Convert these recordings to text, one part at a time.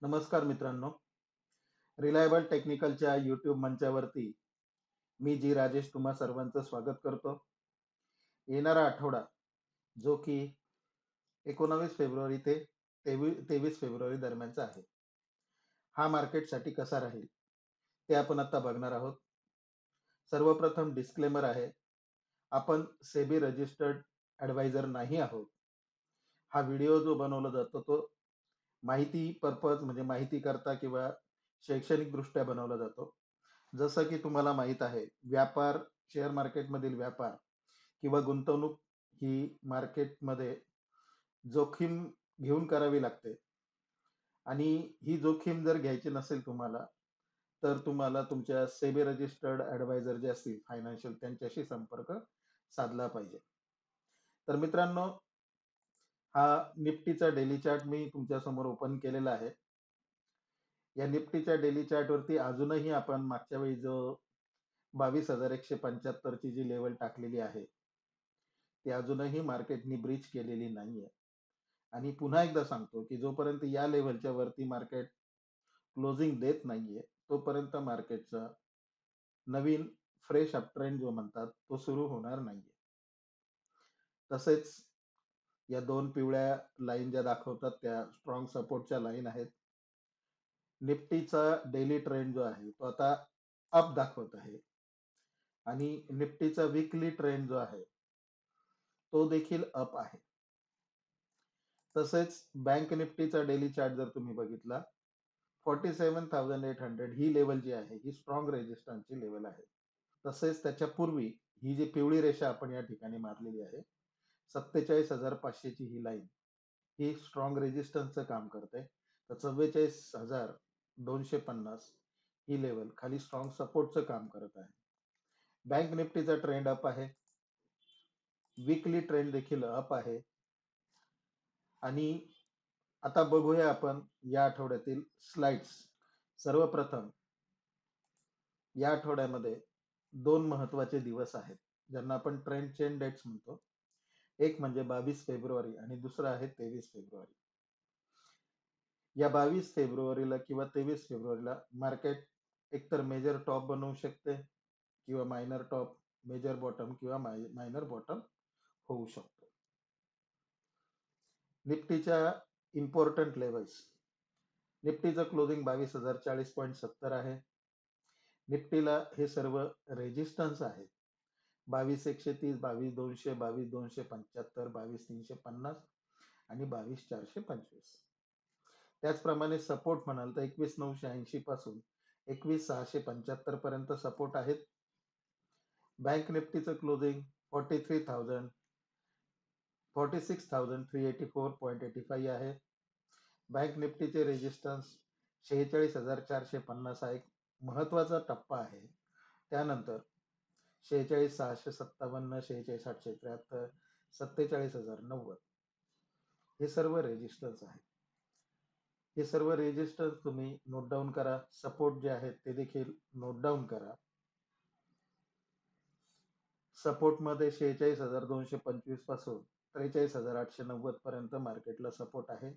नमस्कार मित्रांनो. Reliable टेक्निकलच्या YouTube मंचावरती मी जी राजेश तुम्हा सर्वांचं स्वागत करतो. येणारा आठवडा जो की 19 फेब्रुवारी ते 23 फेब्रुवारी दरम्यानचा आहे. हा मार्केटसाठी कसा राहील ते आपण आता बघणार आहोत. सर्वप्रथम डिस्क्लेमर आहे. आपण सेबी रजिस्टर्ड ॲडवायझर नाही आहोत. हा व्हिडिओ जो बनवला जातो तो माहिती पर्पज म्हणजे माहिती करता किंवा शैक्षणिक दृष्ट्या बनवला जातो. जसं की तुम्हाला माहित आहे, व्यापार, शेअर मार्केटमधील व्यापार किंवा गुंतवणूक ही मार्केटमध्ये जोखीम घेऊन करावी लागते आणि ही जोखीम जर घ्यायची नसेल तुम्हाला, तर तुम्हाला तुमच्या सेबी रजिस्टर्ड ॲडवायझर जे असतील फायनान्शियल त्यांच्याशी संपर्क साधला पाहिजे. तर मित्रांनो, हा निफ्टीचा डेली चार्ट मी तुमच्यासमोर ओपन केलेला आहे. या निफ्टीच्या डेली चार्टवरती अजूनही आपण मागच्या वेळी जो 22,175 ची जी लेवल टाकलेली आहे, ती अजूनही मार्केटनी ब्रीच केलेली नाहीये. आणि पुन्हा एकदा सांगतो, की जोपर्यंत या लेव्हलच्या वरती मार्केट क्लोजिंग देत नाहीये, तोपर्यंत मार्केटचा नवीन फ्रेश अपट्रेंड जो म्हणतात, तो सुरू होणार नाहीये. तसेच या दोन पिवळ्या लाईन ज्या दाखवतात त्या स्ट्रॉंग सपोर्टच्या लाईन आहेत. निफ्टीचा डेली ट्रेंड जो आहे, तो आता अप दाखवत आहे आणि निफ्टीचा वीकली ट्रेंड जो आहे, तो देखील अप आहे. तसेच बँक निफ्टीचा डेली चार्ट जर तुम्ही बघितला, 47,800 ही लेवल जी आहे, ही स्ट्रॉंग रेजिस्टन्सची लेवल आहे. तसेच त्याच्या पूर्वी ही जी पिवळी रेषा आपण या ठिकाणी मारलेली आहे, 47,500 ची ही लाईन, ही स्ट्रॉंग रेजिस्टन्सचं काम करते. तर 44,250 ही लेवल खाली स्ट्रॉंग सपोर्टचं काम करत आहे. बँक निफ्टीचा ट्रेंड अप आहे. वीकली ट्रेंड देखील अप आहे. आणि आता बघूया आपण या आठवड्यातील स्लाइड्स. सर्वप्रथम या आठवड्यामध्ये दोन महत्वाचे दिवस आहेत, ज्यांना आपण ट्रेंड चेन डेट्स म्हणतो. एक म्हणजे 22 फेब्रुवारी आणि दुसरं आहे 23 फेब्रुवारी. या 22 फेब्रुवारीला किंवा 23 फेब्रुवारीला मार्केट एकतर मेजर टॉप बनवू शकते किंवा मायनर टॉप, मेजर बॉटम किंवा मायनर बॉटम होऊ शकतो. निफ्टीच्या इम्पॉर्टंट लेवल्स. निफ्टीचं क्लोजिंग 22,040.70 आहे. निफ्टीला हे सर्व रेजिस्टन्स आहेत. 22,130, 22,200, 22,275, 22,350 आणि 22,425. त्याचप्रमाणे सपोर्ट म्हणाल तर 21,980 पासून 21,675 पर्यंत सपोर्ट आहेत. बँक निफ्टीचं क्लोजिंग 46,384.85 आहे. बँक निफ्टीचे रेजिस्टन्स 46,450 हा एक महत्वाचा टप्पा आहे. त्यानंतर 46,657, 46,873, 47,090 हे सर्व रेजिस्टन्स आहेत. हे सर्व रेजिस्टन्स तुम्ही नोट डाऊन करा. सपोर्ट जे आहेत ते देखील नोट डाऊन करा. सपोर्टमध्ये 46,225 पासून 43,890 पर्यंत मार्केटला सपोर्ट आहे.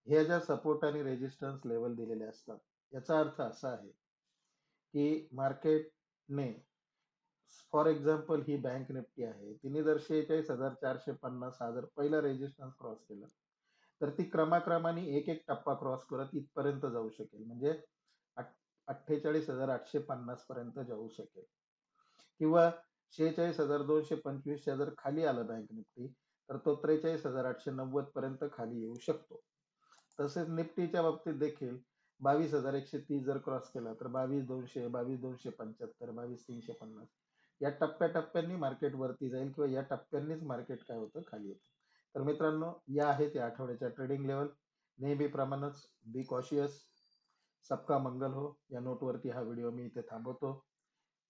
ह्या ज्या सपोर्ट आणि रेजिस्टन्स लेवल दिलेले असतात, याचा अर्थ असा आहे की मार्केटने, फॉर एक्झाम्पल ही बँक निफ्टी आहे, तिने जर 46,450 हा जर पहिला रेजिस्टन्स क्रॉस केला, तर ती क्रमाक्रमाने एक एक टप्पा क्रॉस करत इथपर्यंत जाऊ शकेल. म्हणजे 48,850 पर्यंत जाऊ शकेल. किंवा 46,225च्या जर खाली आलं बँक निफ्टी, तर तो 43,890 पर्यंत खाली येऊ शकतो. तसेच निफ्टीच्या बाबतीत देखील 22,130 जर क्रॉस केला तर 22,200, 22,275, 22,350 या टप्प्याटप्प्यांनी मार्केट वरती जाईल किंवा या टप्प्यांनीच मार्केट काय होतं, खाली येतं. तर मित्रांनो, या आहेत या आठवड्याच्या ट्रेडिंग लेवल. नेहमीप्रमाणेच बी कॉशियस, सबका मंगल हो या नोटवरती हा व्हिडिओ मी इथे थांबवतो.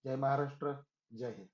जय महाराष्ट्र, जय हिंद.